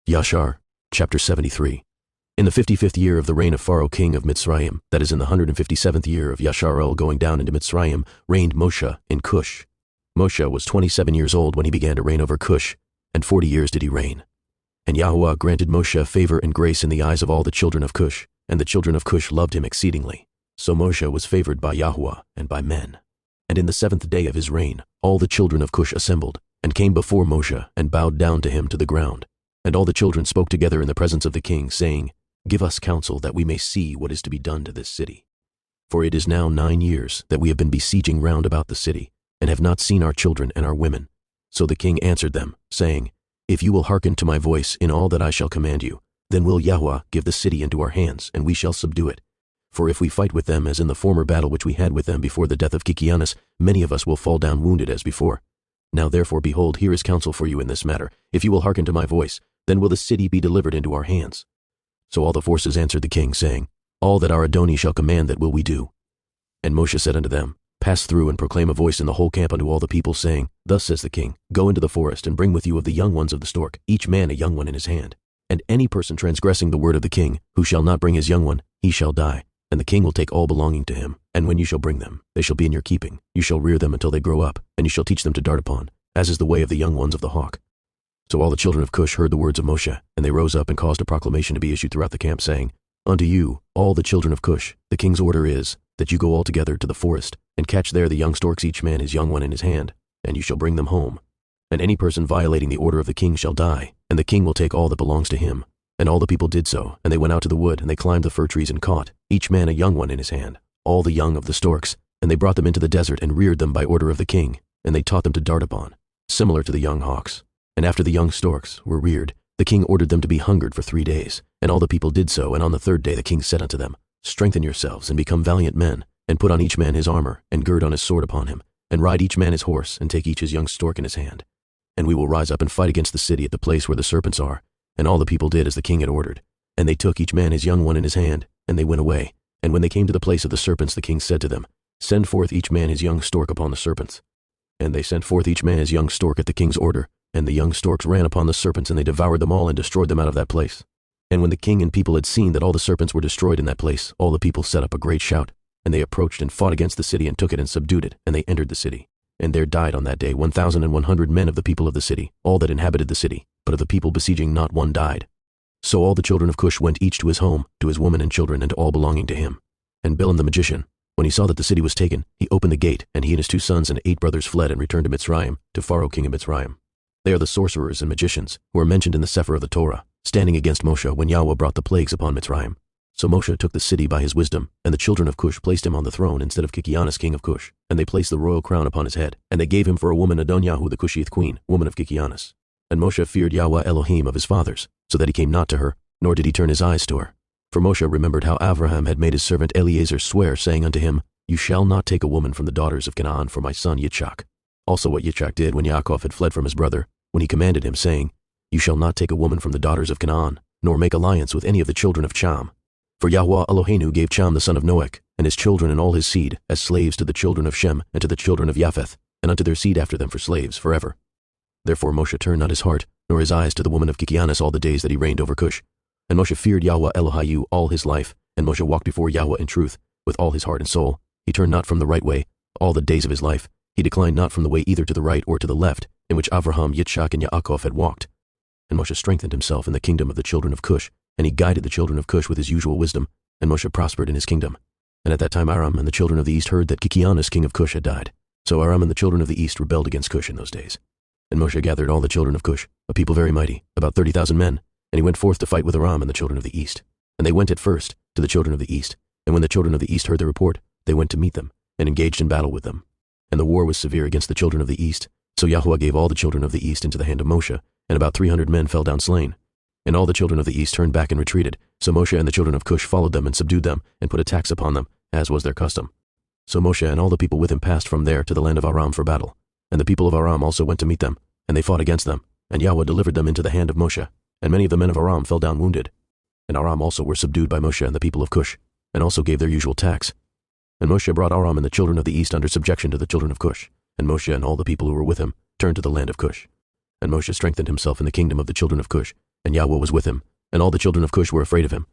Yashar, chapter 73. In the 55th year of the reign of Pharaoh king of Mitzrayim, that is in the 157th year of Yashar going down into Mitzrayim, reigned Moshe in Cush. Moshe was 27 years old when he began to reign over Cush, and 40 years did he reign. And Yahweh granted Moshe favor and grace in the eyes of all the children of Cush, and the children of Cush loved him exceedingly. So Moshe was favored by Yahweh and by men. And in the 7th day of his reign, all the children of Cush assembled, and came before Moshe, and bowed down to him to the ground. And all the children spoke together in the presence of the king, saying, Give us counsel that we may see what is to be done to this city. For it is now 9 years that we have been besieging round about the city, and have not seen our children and our women. So the king answered them, saying, If you will hearken to my voice in all that I shall command you, then will Yahweh give the city into our hands, and we shall subdue it. For if we fight with them as in the former battle which we had with them before the death of Kikianus, many of us will fall down wounded as before. Now therefore, behold, here is counsel for you in this matter. If you will hearken to my voice, then will the city be delivered into our hands. So all the forces answered the king, saying, All that our Adoni shall command, that will we do. And Moshe said unto them, Pass through and proclaim a voice in the whole camp unto all the people, saying, Thus says the king, Go into the forest, and bring with you of the young ones of the stork, each man a young one in his hand. And any person transgressing the word of the king, who shall not bring his young one, he shall die. And the king will take all belonging to him. And when you shall bring them, they shall be in your keeping. You shall rear them until they grow up, and you shall teach them to dart upon, as is the way of the young ones of the hawk. So all the children of Cush heard the words of Moshe, and they rose up and caused a proclamation to be issued throughout the camp, saying, Unto you, all the children of Cush, the king's order is, that you go all together to the forest, and catch there the young storks, each man his young one in his hand, and you shall bring them home. And any person violating the order of the king shall die, and the king will take all that belongs to him. And all the people did so, and they went out to the wood, and they climbed the fir trees and caught, each man a young one in his hand, all the young of the storks, and they brought them into the desert and reared them by order of the king, and they taught them to dart upon, similar to the young hawks. And after the young storks were reared, the king ordered them to be hungered for 3 days. And all the people did so, and on the 3rd day the king said unto them, Strengthen yourselves, and become valiant men, and put on each man his armor, and gird on his sword upon him, and ride each man his horse, and take each his young stork in his hand. And we will rise up and fight against the city at the place where the serpents are. And all the people did as the king had ordered. And they took each man his young one in his hand, and they went away. And when they came to the place of the serpents, the king said to them, Send forth each man his young stork upon the serpents. And they sent forth each man his young stork at the king's order. And the young storks ran upon the serpents, and they devoured them all and destroyed them out of that place. And when the king and people had seen that all the serpents were destroyed in that place, all the people set up a great shout. And they approached and fought against the city, and took it and subdued it, and they entered the city. And there died on that day 1,100 men of the people of the city, all that inhabited the city, but of the people besieging not one died. So all the children of Cush went each to his home, to his woman and children, and to all belonging to him. And Bilam the magician, when he saw that the city was taken, he opened the gate, and he and his 2 sons and 8 brothers fled and returned to Mitzrayim, to Pharaoh king of Mitzrayim. They are the sorcerers and magicians, who are mentioned in the Sefer of the Torah, standing against Moshe when Yahweh brought the plagues upon Mitzrayim. So Moshe took the city by his wisdom, and the children of Cush placed him on the throne instead of Kikianus king of Cush, and they placed the royal crown upon his head, and they gave him for a woman Adonyahu the Cushite queen, woman of Kikianus. And Moshe feared Yahweh Elohim of his fathers, so that he came not to her, nor did he turn his eyes to her. For Moshe remembered how Abraham had made his servant Eliezer swear, saying unto him, You shall not take a woman from the daughters of Canaan for my son Yitzchak. Also what Yitzchak did when Yaakov had fled from his brother, when he commanded him, saying, You shall not take a woman from the daughters of Canaan, nor make alliance with any of the children of Cham. For Yahweh Eloheinu gave Cham the son of Noach, and his children and all his seed, as slaves to the children of Shem and to the children of Japheth, and unto their seed after them for slaves forever. Therefore Moshe turned not his heart, nor his eyes to the woman of Kikianus all the days that he reigned over Cush. And Moshe feared Yahweh Elohayu all his life, and Moshe walked before Yahweh in truth, with all his heart and soul. He turned not from the right way, all the days of his life. He declined not from the way either to the right or to the left, in which Avraham, Yitzchak, and Yaakov had walked. And Moshe strengthened himself in the kingdom of the children of Cush, and he guided the children of Cush with his usual wisdom, and Moshe prospered in his kingdom. And at that time Aram and the children of the east heard that Kikianus king of Cush had died. So Aram and the children of the east rebelled against Cush in those days. And Moshe gathered all the children of Cush, a people very mighty, about 30,000 men, and he went forth to fight with Aram and the children of the east. And they went at first to the children of the east, and when the children of the east heard the report, they went to meet them, and engaged in battle with them. And the war was severe against the children of the east. So Yahweh gave all the children of the east into the hand of Moshe, and about 300 men fell down slain. And all the children of the east turned back and retreated. So Moshe and the children of Cush followed them and subdued them, and put a tax upon them, as was their custom. So Moshe and all the people with him passed from there to the land of Aram for battle. And the people of Aram also went to meet them, and they fought against them. And Yahweh delivered them into the hand of Moshe. And many of the men of Aram fell down wounded. And Aram also were subdued by Moshe and the people of Cush, and also gave their usual tax. And Moshe brought Aram and the children of the east under subjection to the children of Cush. And Moshe and all the people who were with him turned to the land of Cush. And Moshe strengthened himself in the kingdom of the children of Cush, and Yahweh was with him, and all the children of Cush were afraid of him.